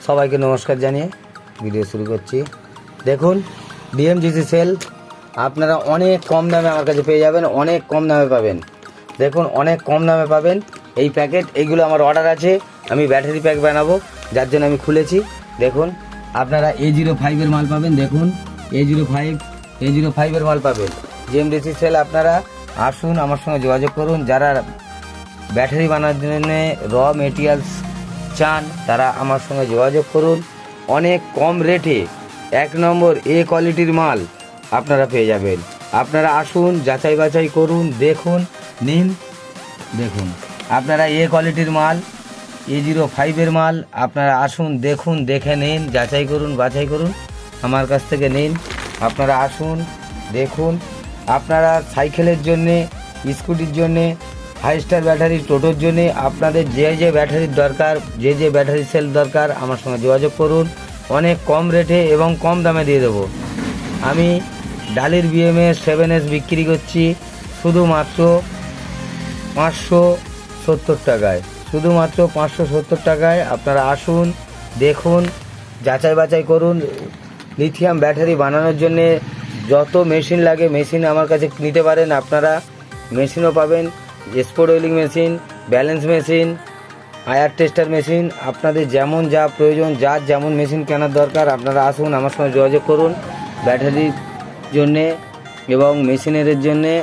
সবাইকে নমস্কার জানিয়ে ভিডিও শুরু করছি। দেখুন ডিএমজিসি সেল আপনারা অনেক কম দামে আমার কাছে পেয়ে যাবেন, অনেক কম দামে পাবেন। দেখুন অনেক কম দামে পাবেন এই প্যাকেট। এইগুলো আমার অর্ডার আছে, আমি ব্যাটারি প্যাক বানাবো যার জন্য আমি খুলেছি। দেখুন আপনারা A05 মাল পাবেন। দেখুন A05 মাল পাবেন ডিএমজিসি সেল। আপনারা আসুন আমার সঙ্গে যোগাযোগ করুন। যারা ব্যাটারি বানানোর জন্য র মেটেরিয়ালস চান তারা আমার সঙ্গে যোগাযোগ করুন। অনেক কম রেটে 1 নম্বর এ কোয়ালিটির মাল আপনারা পেয়ে যাবেন। আপনারা আসুন, যাচাই বাছাই করুন, দেখুন, নিন। দেখুন আপনারা এ কোয়ালিটির মাল, A05 মাল আপনারা আসুন, দেখুন, দেখে নিন, যাচাই করুন, বাছাই করুন, আমার কাছ থেকে নিন। আপনারা আসুন, দেখুন। আপনারা সাইকেলের জন্যে, স্কুটির জন্যে, 5 স্টার ব্যাটারি, টোটোর জন্যে আপনাদের যে ব্যাটারির দরকার, যে ব্যাটারি সেল দরকার আমার সঙ্গে যোগাযোগ করুন। অনেক কম রেটে এবং কম দামে দিয়ে দেবো। আমি ডালির BMS 7S বিক্রি করছি শুধুমাত্র 570 টাকায়, শুধুমাত্র 570 টাকায়। আপনারা আসুন, দেখুন, যাচাই বাছাই করুন। লিথিয়াম ব্যাটারি বানানোর জন্যে যত মেশিন লাগে মেশিন আমার কাছে নিতে পারেন। আপনারা মেশিনও পাবেন, spot welding machine, balance machine, air tester machine. আপনাদের যেমন যা প্রয়োজন, যার যেমন মেশিন কেনার দরকার আপনারা আসুন, আমার সঙ্গে যোগাযোগ করুন। ব্যাটারির জন্যে এবং মেশিনের জন্যে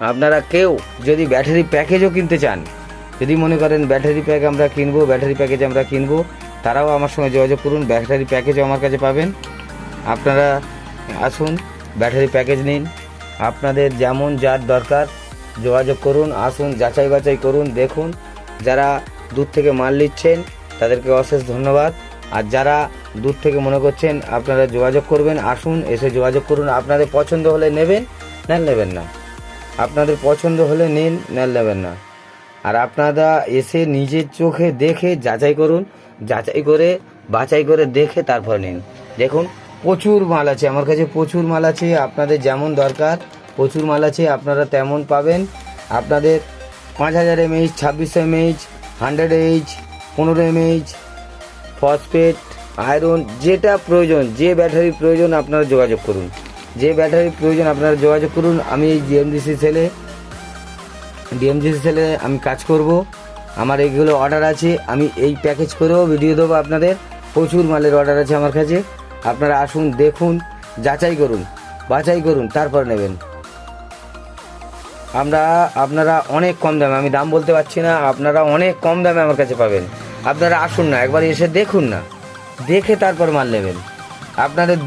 আপনারা কেউ যদি ব্যাটারি প্যাকেজও কিনতে চান, যদি মনে করেন ব্যাটারি প্যাক আমরা কিনবো, ব্যাটারি প্যাকেজ আমরা কিনবো, তারাও আমার সঙ্গে যোগাযোগ করুন। ব্যাটারি প্যাকেজও আমার কাছে পাবেন। আপনারা আসুন, ব্যাটারি প্যাকেজ নিন। আপনাদের যেমন যার দরকার যোগাযোগ করুন। আসুন, যাচাই বাছাই করুন, দেখুন। যারা দূর থেকে মাল নিচ্ছেন তাদেরকে অশেষ ধন্যবাদ। আর যারা দূর থেকে মনে করছেন আপনারা যোগাযোগ করবেন, আসুন, এসে যোগাযোগ করুন। আপনাদের পছন্দ হলে নেবেন, নেবেন না। আপনাদের পছন্দ হলে নিন, নেবেন না। আর আপনারা এসে নিজের চোখে দেখে যাচাই করুন, যাচাই করে বাছাই করে দেখে তারপর নিন। দেখুন প্রচুর মাল আছে আমার কাছে, প্রচুর মাল আছে। আপনাদের যেমন দরকার প্রচুর মাল আছে, আপনারা তেমন পাবেন। আপনাদের 5000 mAh, 2600 mAh, 100 mAh, 15 mAh, phosphate, iron, যেটা প্রয়োজন, যে ব্যাটারি প্রয়োজন আপনারা যোগাযোগ করুন। যে ব্যাটারি প্রয়োজন আপনারা যোগাযোগ করুন। আমি এই ডিএমজিসি সেলে আমি কাজ করব। আমার এইগুলো অর্ডার আছে, আমি এই প্যাকেজ করেও ভিডিও দেবো আপনাদের। প্রচুর মালের অর্ডার আছে আমার কাছে। আপনারা আসুন, দেখুন, যাচাই করুন, বাছাই করুন, তারপর নেবেন। আপনারা অনেক কম দামে, আমি দাম বলতে পারছি না, আপনারা অনেক কম দামে আমার কাছে পাবেন। আপনারা আসুন না, একবার এসে দেখুন না, দেখে তারপর মাল নেবেন। আপনাদের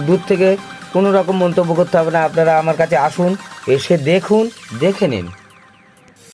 দূর থেকে কোনো রকম মন্তব্য করতে হবে না। আপনারা আমার কাছে আসুন, এসে দেখুন, দেখে নিন।